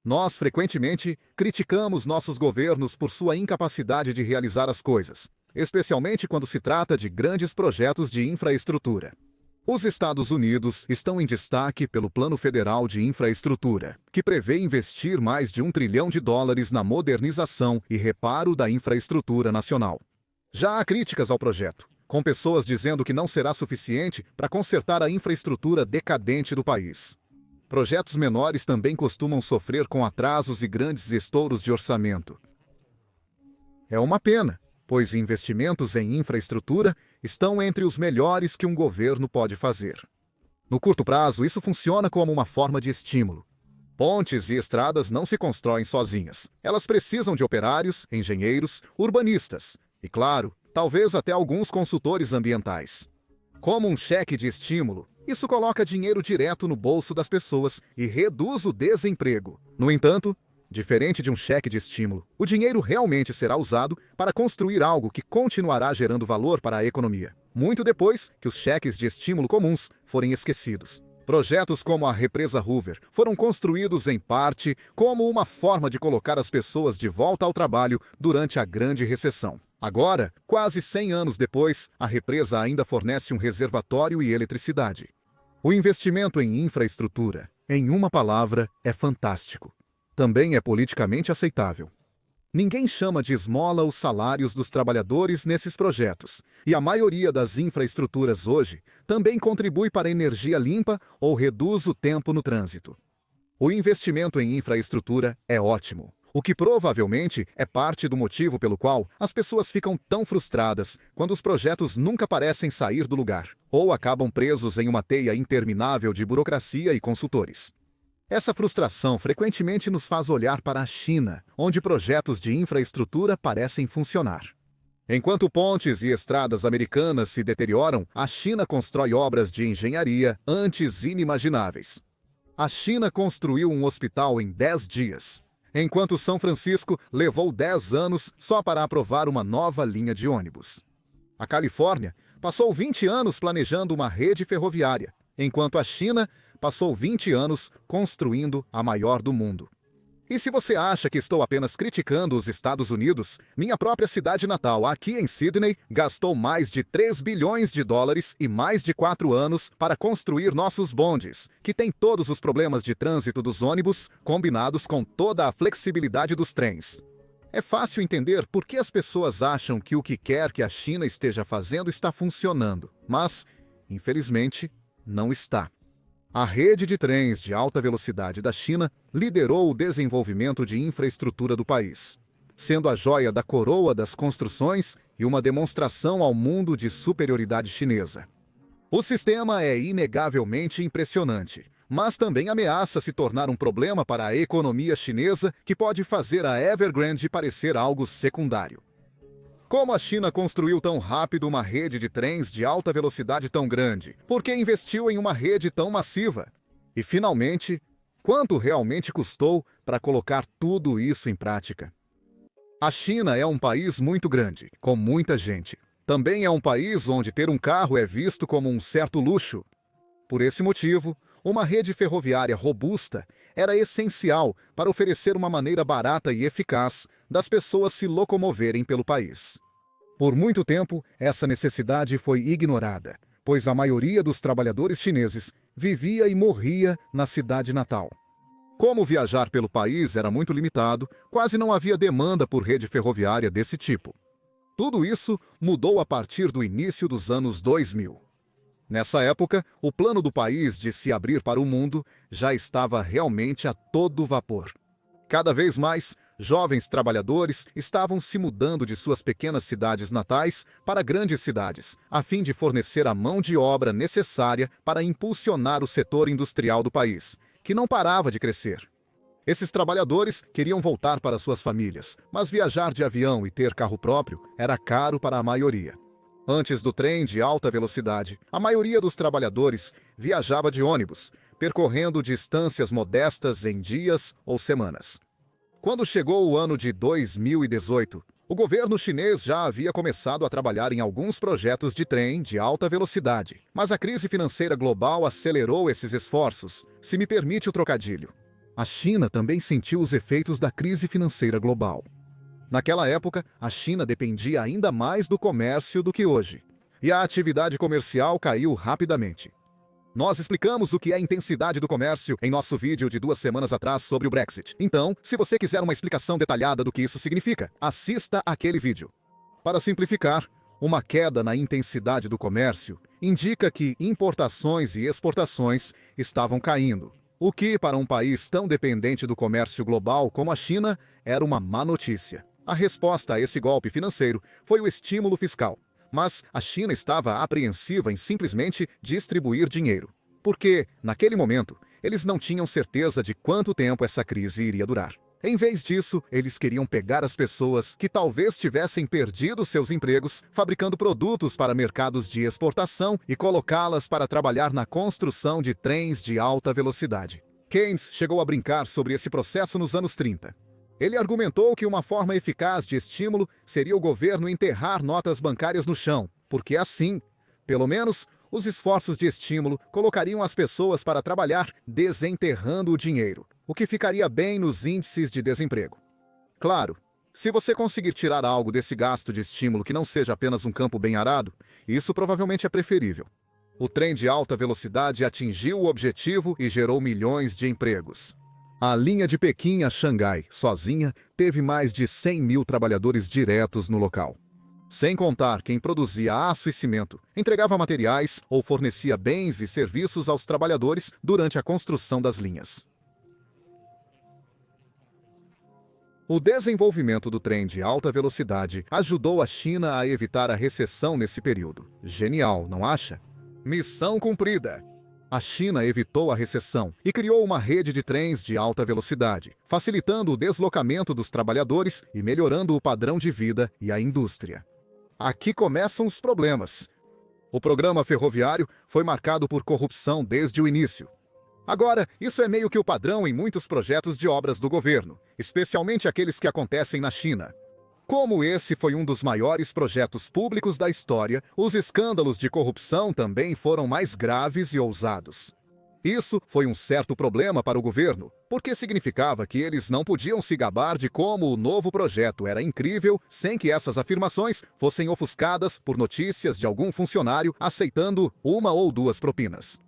Nós, frequentemente, criticamos nossos governos por sua incapacidade de realizar as coisas, especialmente quando se trata de grandes projetos de infraestrutura. Os Estados Unidos estão em destaque pelo Plano Federal de Infraestrutura, que prevê investir mais de US$ 1 trilhão na modernização e reparo da infraestrutura nacional. Já há críticas ao projeto, com pessoas dizendo que não será suficiente para consertar a infraestrutura decadente do país. Projetos menores também costumam sofrer com atrasos e grandes estouros de orçamento. É uma pena, pois investimentos em infraestrutura estão entre os melhores que um governo pode fazer. No curto prazo, isso funciona como uma forma de estímulo. Pontes e estradas não se constroem sozinhas. Elas precisam de operários, engenheiros, urbanistas e, claro, talvez até alguns consultores ambientais. Como um cheque de estímulo, isso coloca dinheiro direto no bolso das pessoas e reduz o desemprego. No entanto, diferente de um cheque de estímulo, o dinheiro realmente será usado para construir algo que continuará gerando valor para a economia, muito depois que os cheques de estímulo comuns forem esquecidos. Projetos como a Represa Hoover foram construídos em parte como uma forma de colocar as pessoas de volta ao trabalho durante a Grande Recessão. Agora, quase 100 anos depois, a represa ainda fornece um reservatório e eletricidade. O investimento em infraestrutura, em uma palavra, é fantástico. Também é politicamente aceitável. Ninguém chama de esmola os salários dos trabalhadores nesses projetos, e a maioria das infraestruturas hoje também contribui para a energia limpa ou reduz o tempo no trânsito. O investimento em infraestrutura é ótimo, o que provavelmente é parte do motivo pelo qual as pessoas ficam tão frustradas quando os projetos nunca parecem sair do lugar, ou acabam presos em uma teia interminável de burocracia e consultores. Essa frustração frequentemente nos faz olhar para a China, onde projetos de infraestrutura parecem funcionar. Enquanto pontes e estradas americanas se deterioram, a China constrói obras de engenharia antes inimagináveis. A China construiu um hospital em 10 dias, enquanto São Francisco levou 10 anos só para aprovar uma nova linha de ônibus. A Califórnia passou 20 anos planejando uma rede ferroviária, enquanto a China passou 20 anos construindo a maior do mundo. E se você acha que estou apenas criticando os Estados Unidos, minha própria cidade natal, aqui em Sydney, gastou mais de US$ 3 bilhões e mais de 4 anos para construir nossos bondes, que têm todos os problemas de trânsito dos ônibus, combinados com toda a flexibilidade dos trens. É fácil entender por que as pessoas acham que o que quer que a China esteja fazendo está funcionando, mas, infelizmente, não está. A rede de trens de alta velocidade da China liderou o desenvolvimento de infraestrutura do país, sendo a joia da coroa das construções e uma demonstração ao mundo de superioridade chinesa. O sistema é inegavelmente impressionante, mas também ameaça se tornar um problema para a economia chinesa que pode fazer a Evergrande parecer algo secundário. Como a China construiu tão rápido uma rede de trens de alta velocidade tão grande? Por que investiu em uma rede tão massiva? E, finalmente, quanto realmente custou para colocar tudo isso em prática? A China é um país muito grande, com muita gente. Também é um país onde ter um carro é visto como um certo luxo. Por esse motivo, uma rede ferroviária robusta era essencial para oferecer uma maneira barata e eficaz das pessoas se locomoverem pelo país. Por muito tempo, essa necessidade foi ignorada, pois a maioria dos trabalhadores chineses vivia e morria na cidade natal. Como viajar pelo país era muito limitado, quase não havia demanda por rede ferroviária desse tipo. Tudo isso mudou a partir do início dos anos 2000. Nessa época, o plano do país de se abrir para o mundo já estava realmente a todo vapor. Cada vez mais, jovens trabalhadores estavam se mudando de suas pequenas cidades natais para grandes cidades, a fim de fornecer a mão de obra necessária para impulsionar o setor industrial do país, que não parava de crescer. Esses trabalhadores queriam voltar para suas famílias, mas viajar de avião e ter carro próprio era caro para a maioria. Antes do trem de alta velocidade, a maioria dos trabalhadores viajava de ônibus, percorrendo distâncias modestas em dias ou semanas. Quando chegou o ano de 2018, o governo chinês já havia começado a trabalhar em alguns projetos de trem de alta velocidade, mas a crise financeira global acelerou esses esforços, se me permite o trocadilho. A China também sentiu os efeitos da crise financeira global. Naquela época, a China dependia ainda mais do comércio do que hoje, e a atividade comercial caiu rapidamente. Nós explicamos o que é intensidade do comércio em nosso vídeo de 2 semanas atrás sobre o Brexit. Então, se você quiser uma explicação detalhada do que isso significa, assista aquele vídeo. Para simplificar, uma queda na intensidade do comércio indica que importações e exportações estavam caindo, o que, para um país tão dependente do comércio global como a China, era uma má notícia. A resposta a esse golpe financeiro foi o estímulo fiscal. Mas a China estava apreensiva em simplesmente distribuir dinheiro, porque, naquele momento, eles não tinham certeza de quanto tempo essa crise iria durar. Em vez disso, eles queriam pegar as pessoas que talvez tivessem perdido seus empregos fabricando produtos para mercados de exportação e colocá-las para trabalhar na construção de trens de alta velocidade. Keynes chegou a brincar sobre esse processo nos anos 30. Ele argumentou que uma forma eficaz de estímulo seria o governo enterrar notas bancárias no chão, porque assim, pelo menos, os esforços de estímulo colocariam as pessoas para trabalhar desenterrando o dinheiro, o que ficaria bem nos índices de desemprego. Claro, se você conseguir tirar algo desse gasto de estímulo que não seja apenas um campo bem arado, isso provavelmente é preferível. O trem de alta velocidade atingiu o objetivo e gerou milhões de empregos. A linha de Pequim a Xangai, sozinha, teve mais de 100 mil trabalhadores diretos no local. Sem contar quem produzia aço e cimento, entregava materiais ou fornecia bens e serviços aos trabalhadores durante a construção das linhas. O desenvolvimento do trem de alta velocidade ajudou a China a evitar a recessão nesse período. Genial, não acha? Missão cumprida! A China evitou a recessão e criou uma rede de trens de alta velocidade, facilitando o deslocamento dos trabalhadores e melhorando o padrão de vida e a indústria. Aqui começam os problemas. O programa ferroviário foi marcado por corrupção desde o início. Agora, isso é meio que o padrão em muitos projetos de obras do governo, especialmente aqueles que acontecem na China. Como esse foi um dos maiores projetos públicos da história, os escândalos de corrupção também foram mais graves e ousados. Isso foi um certo problema para o governo, porque significava que eles não podiam se gabar de como o novo projeto era incrível sem que essas afirmações fossem ofuscadas por notícias de algum funcionário aceitando 1 ou 2 propinas.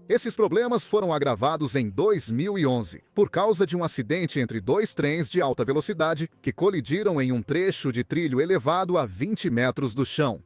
Esses problemas foram agravados em 2011, por causa de um acidente entre 2 trens de alta velocidade que colidiram em um trecho de trilho elevado a 20 metros do chão.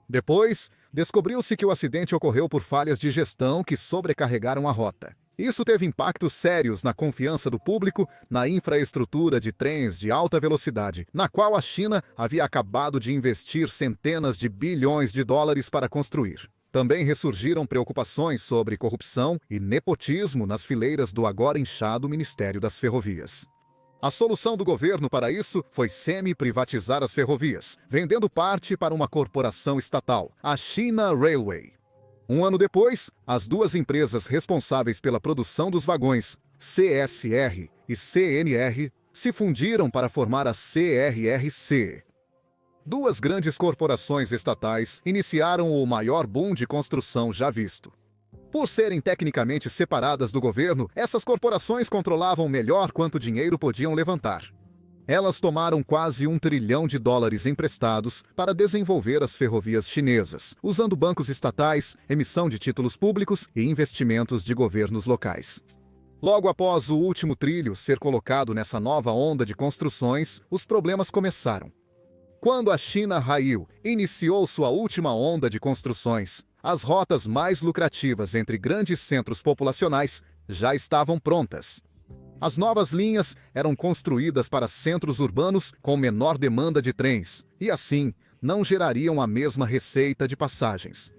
Depois, descobriu-se que o acidente ocorreu por falhas de gestão que sobrecarregaram a rota. Isso teve impactos sérios na confiança do público na infraestrutura de trens de alta velocidade, na qual a China havia acabado de investir centenas de bilhões de dólares para construir. Também ressurgiram preocupações sobre corrupção e nepotismo nas fileiras do agora inchado Ministério das Ferrovias. A solução do governo para isso foi semi-privatizar as ferrovias, vendendo parte para uma corporação estatal, a China Railway. Um ano depois, as 2 empresas responsáveis pela produção dos vagões, CSR e CNR, se fundiram para formar a CRRC. 2 grandes corporações estatais iniciaram o maior boom de construção já visto. Por serem tecnicamente separadas do governo, essas corporações controlavam melhor quanto dinheiro podiam levantar. Elas tomaram quase $1 trilhão emprestados para desenvolver as ferrovias chinesas, usando bancos estatais, emissão de títulos públicos e investimentos de governos locais. Logo após o último trilho ser colocado nessa nova onda de construções, os problemas começaram. Quando a China Rail iniciou sua última onda de construções, as rotas mais lucrativas entre grandes centros populacionais já estavam prontas. As novas linhas eram construídas para centros urbanos com menor demanda de trens, e assim, não gerariam a mesma receita de passagens.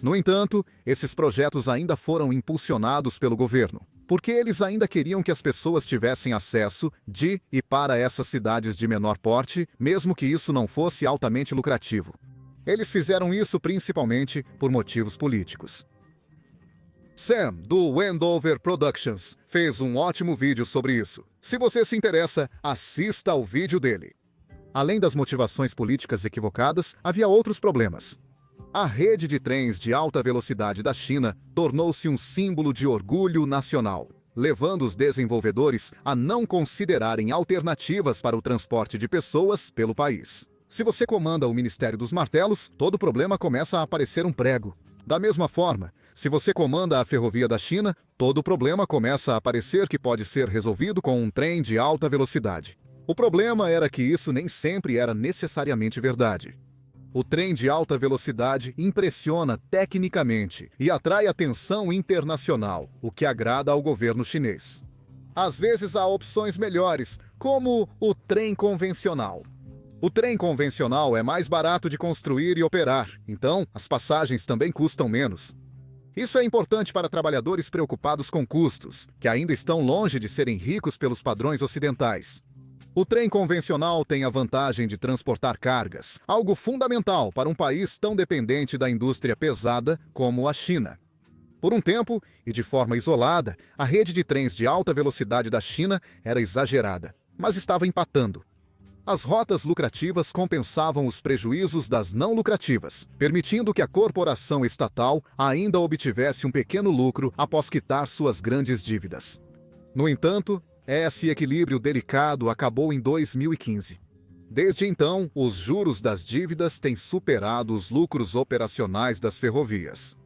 No entanto, esses projetos ainda foram impulsionados pelo governo, porque eles ainda queriam que as pessoas tivessem acesso de e para essas cidades de menor porte, mesmo que isso não fosse altamente lucrativo. Eles fizeram isso principalmente por motivos políticos. Sam, do Wendover Productions, fez um ótimo vídeo sobre isso. Se você se interessa, assista ao vídeo dele. Além das motivações políticas equivocadas, havia outros problemas. A rede de trens de alta velocidade da China tornou-se um símbolo de orgulho nacional. levando os desenvolvedores a não considerarem alternativas para o transporte de pessoas pelo país. Se você comanda o Ministério dos Martelos, todo problema começa a parecer um prego. Da mesma forma, se você comanda a ferrovia da China, todo problema começa a parecer que pode ser resolvido com um trem de alta velocidade. O problema era que isso nem sempre era necessariamente verdade. O trem de alta velocidade impressiona tecnicamente e atrai atenção internacional, o que agrada ao governo chinês. Às vezes há opções melhores, como o trem convencional. O trem convencional é mais barato de construir e operar, então as passagens também custam menos. Isso é importante para trabalhadores preocupados com custos, que ainda estão longe de serem ricos pelos padrões ocidentais. O trem convencional tem a vantagem de transportar cargas, algo fundamental para um país tão dependente da indústria pesada como a China. Por um tempo, e de forma isolada, a rede de trens de alta velocidade da China era exagerada, mas estava empatando. As rotas lucrativas compensavam os prejuízos das não lucrativas, permitindo que a corporação estatal ainda obtivesse um pequeno lucro após quitar suas grandes dívidas. No entanto, esse equilíbrio delicado acabou em 2015. Desde então, os juros das dívidas têm superado os lucros operacionais das ferrovias.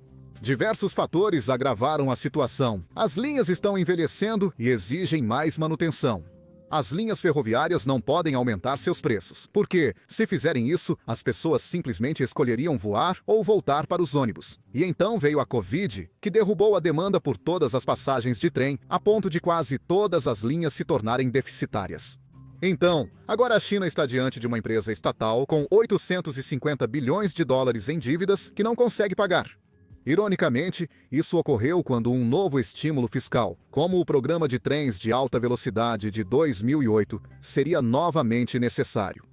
Diversos fatores agravaram a situação. As linhas estão envelhecendo e exigem mais manutenção. As linhas ferroviárias não podem aumentar seus preços, porque, se fizerem isso, as pessoas simplesmente escolheriam voar ou voltar para os ônibus. E então veio a Covid, que derrubou a demanda por todas as passagens de trem, a ponto de quase todas as linhas se tornarem deficitárias. Então, agora a China está diante de uma empresa estatal com 850 bilhões de dólares em dívidas que não consegue pagar. Ironicamente, isso ocorreu quando um novo estímulo fiscal, como o programa de trens de alta velocidade de 2008, seria novamente necessário.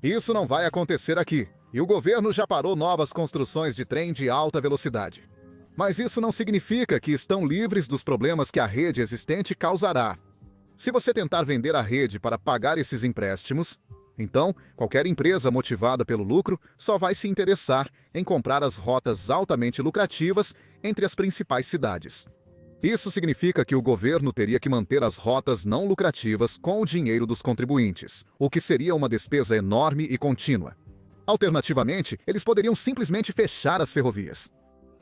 Isso não vai acontecer aqui, e o governo já parou novas construções de trem de alta velocidade. Mas isso não significa que estão livres dos problemas que a rede existente causará. Se você tentar vender a rede para pagar esses empréstimos, então, qualquer empresa motivada pelo lucro só vai se interessar em comprar as rotas altamente lucrativas entre as principais cidades. Isso significa que o governo teria que manter as rotas não lucrativas com o dinheiro dos contribuintes, o que seria uma despesa enorme e contínua. Alternativamente, eles poderiam simplesmente fechar as ferrovias.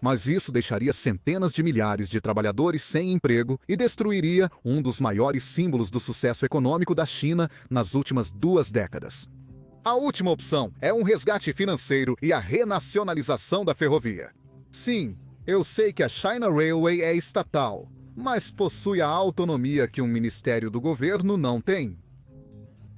Mas isso deixaria centenas de milhares de trabalhadores sem emprego e destruiria um dos maiores símbolos do sucesso econômico da China nas últimas 2 décadas. A última opção é um resgate financeiro e a renacionalização da ferrovia. Sim, eu sei que a China Railway é estatal, mas possui a autonomia que um ministério do governo não tem.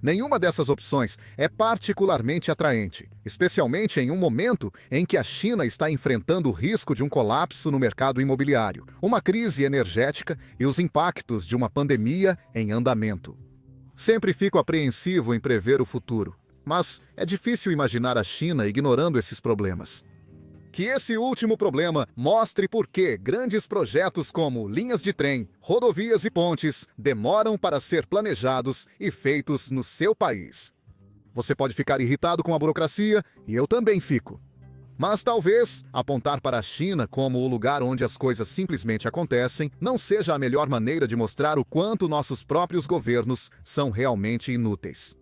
Nenhuma dessas opções é particularmente atraente, especialmente em um momento em que a China está enfrentando o risco de um colapso no mercado imobiliário, uma crise energética e os impactos de uma pandemia em andamento. Sempre fico apreensivo em prever o futuro, mas é difícil imaginar a China ignorando esses problemas. Que esse último problema mostre por que grandes projetos como linhas de trem, rodovias e pontes demoram para ser planejados e feitos no seu país. Você pode ficar irritado com a burocracia, e eu também fico. Mas talvez apontar para a China como o lugar onde as coisas simplesmente acontecem não seja a melhor maneira de mostrar o quanto nossos próprios governos são realmente inúteis.